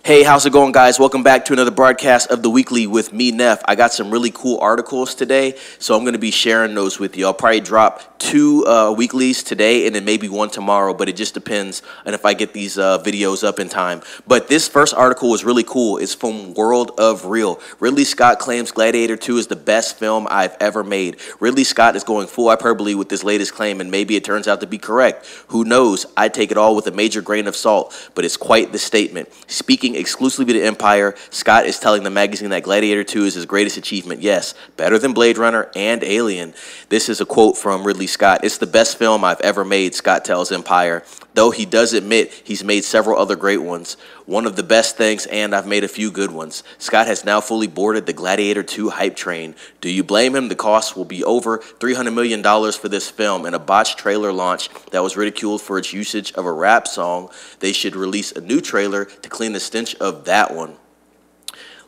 Hey, how's it going, guys? Welcome back to another broadcast of The Weekly with me, Neff. I got some really cool articles today, so I'm going to be sharing those with you. I'll probably drop two weeklies today and then maybe one tomorrow, but it just depends on if I get these videos up in time. But this first article was really cool. It's from World of Real. Ridley Scott claims Gladiator 2 is the best film I've ever made. Ridley Scott is going full hyperbole with this latest claim, and maybe it turns out to be correct. Who knows? I take it all with a major grain of salt, but it's quite the statement. Speaking exclusively to Empire, Scott is telling the magazine that Gladiator 2 is his greatest achievement. Yes, better than Blade Runner and Alien. This is a quote from Ridley Scott. It's the best film I've ever made, Scott tells Empire, though he does admit he's made several other great ones. One of the best things, and I've made a few good ones. Scott has now fully boarded the Gladiator 2 hype train. Do you blame him? The cost will be over $300 million for this film. In a botched trailer launch that was ridiculed for its usage of a rap song, they should release a new trailer to clean the stench of that one.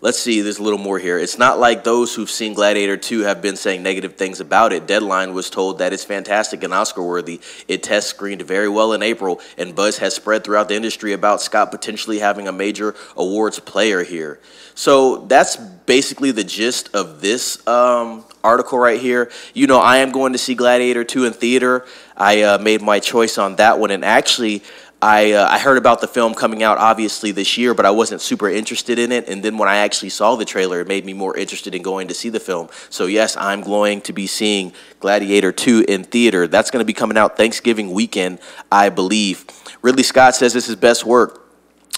Let's see, there's a little more here. It's not like those who've seen Gladiator 2 have been saying negative things about it. Deadline was told that it's fantastic and Oscar-worthy. It test screened very well in April, and buzz has spread throughout the industry about Scott potentially having a major awards player here. So that's basically the gist of this article right here. You know, I am going to see Gladiator 2 in theater. I made my choice on that one, and actually, I heard about the film coming out obviously this year, but I wasn't super interested in it. And then when I actually saw the trailer, it made me more interested in going to see the film. So yes, I'm going to be seeing Gladiator 2 in theater. That's going to be coming out Thanksgiving weekend, I believe. Ridley Scott says it's his best work.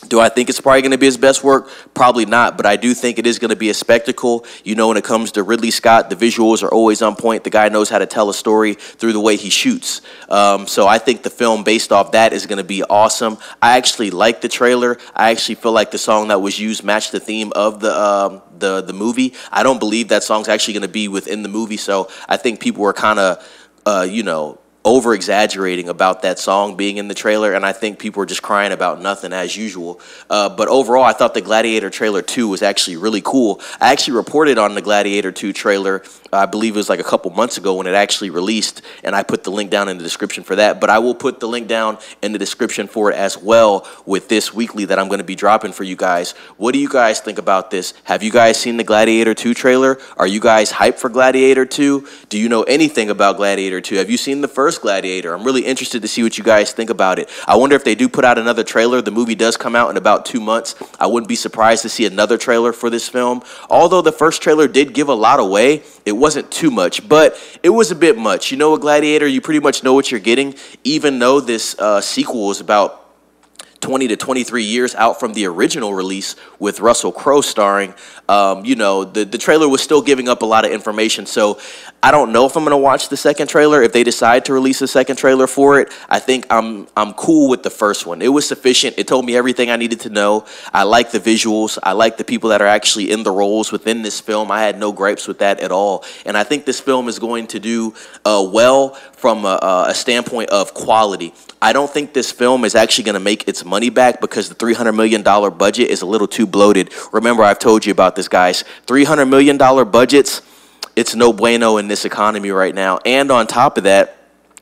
Do I think it's probably going to be his best work? Probably not, but I do think it is going to be a spectacle. You know, when it comes to Ridley Scott, the visuals are always on point. The guy knows how to tell a story through the way he shoots. So I think the film based off that is going to be awesome. I actually like the trailer. I actually feel like the song that was used matched the theme of the movie. I don't believe that song's actually going to be within the movie, so I think people were kind of, you know, over-exaggerating about that song being in the trailer, and I think people were just crying about nothing as usual. But overall, I thought the Gladiator trailer 2 was actually really cool. I actually reported on the Gladiator 2 trailer, I believe it was like a couple months ago when it actually released, and I put the link down in the description for that. But I will put the link down in the description for it as well with this weekly that I'm going to be dropping for you guys. What do you guys think about this? Have you guys seen the Gladiator 2 trailer? Are you guys hyped for Gladiator 2? Do you know anything about Gladiator 2? Have you seen the first Gladiator? I'm really interested to see what you guys think about it. I wonder if they do put out another trailer. The movie does come out in about 2 months. I wouldn't be surprised to see another trailer for this film. Although the first trailer did give a lot away, it wasn't too much, but it was a bit much. You know, a Gladiator, you pretty much know what you're getting, even though this sequel is about 20 to 23 years out from the original release with Russell Crowe starring. You know, the trailer was still giving up a lot of information, so I don't know if I'm going to watch the second trailer. If they decide to release a second trailer for it, I think I'm cool with the first one. It was sufficient. It told me everything I needed to know. I like the visuals. I like the people that are actually in the roles within this film. I had no gripes with that at all, and I think this film is going to do well from a standpoint of quality. I don't think this film is actually going to make its money back because the $300 million budget is a little too bloated. Remember, I've told you about this, guys. $300 million budgets, it's no bueno in this economy right now. And on top of that,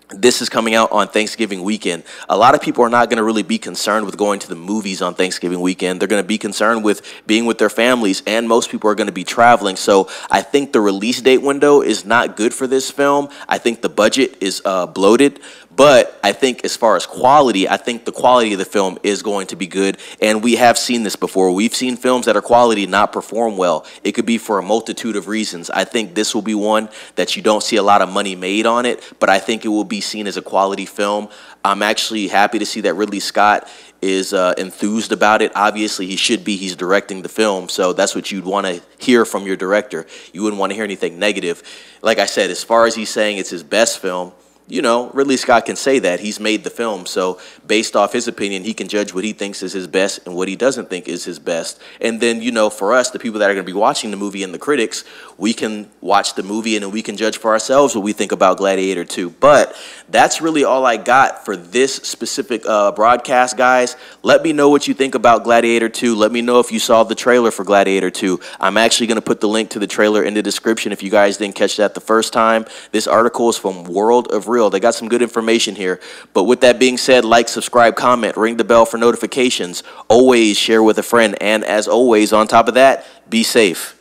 this is coming out on Thanksgiving weekend. A lot of people are not going to really be concerned with going to the movies on Thanksgiving weekend. They're going to be concerned with being with their families, and most people are going to be traveling. So I think the release date window is not good for this film. I think the budget is bloated. But I think as far as quality, I think the quality of the film is going to be good. And we have seen this before. We've seen films that are quality not perform well. It could be for a multitude of reasons. I think this will be one that you don't see a lot of money made on it, but I think it will be seen as a quality film. I'm actually happy to see that Ridley Scott is enthused about it. Obviously, he should be. He's directing the film, so that's what you'd want to hear from your director. You wouldn't want to hear anything negative. Like I said, as far as he's saying it's his best film, you know, Ridley Scott can say that. He's made the film, so based off his opinion, he can judge what he thinks is his best and what he doesn't think is his best. And then, you know, for us, the people that are going to be watching the movie and the critics, we can watch the movie and then we can judge for ourselves what we think about Gladiator 2. But that's really all I got for this specific broadcast, guys. Let me know what you think about Gladiator 2. Let me know if you saw the trailer for Gladiator 2. I'm actually going to put the link to the trailer in the description if you guys didn't catch that the first time. This article is from World of real. They got some good information here. But with that being said, like, subscribe, comment, ring the bell for notifications. Always share with a friend. And as always, on top of that, be safe.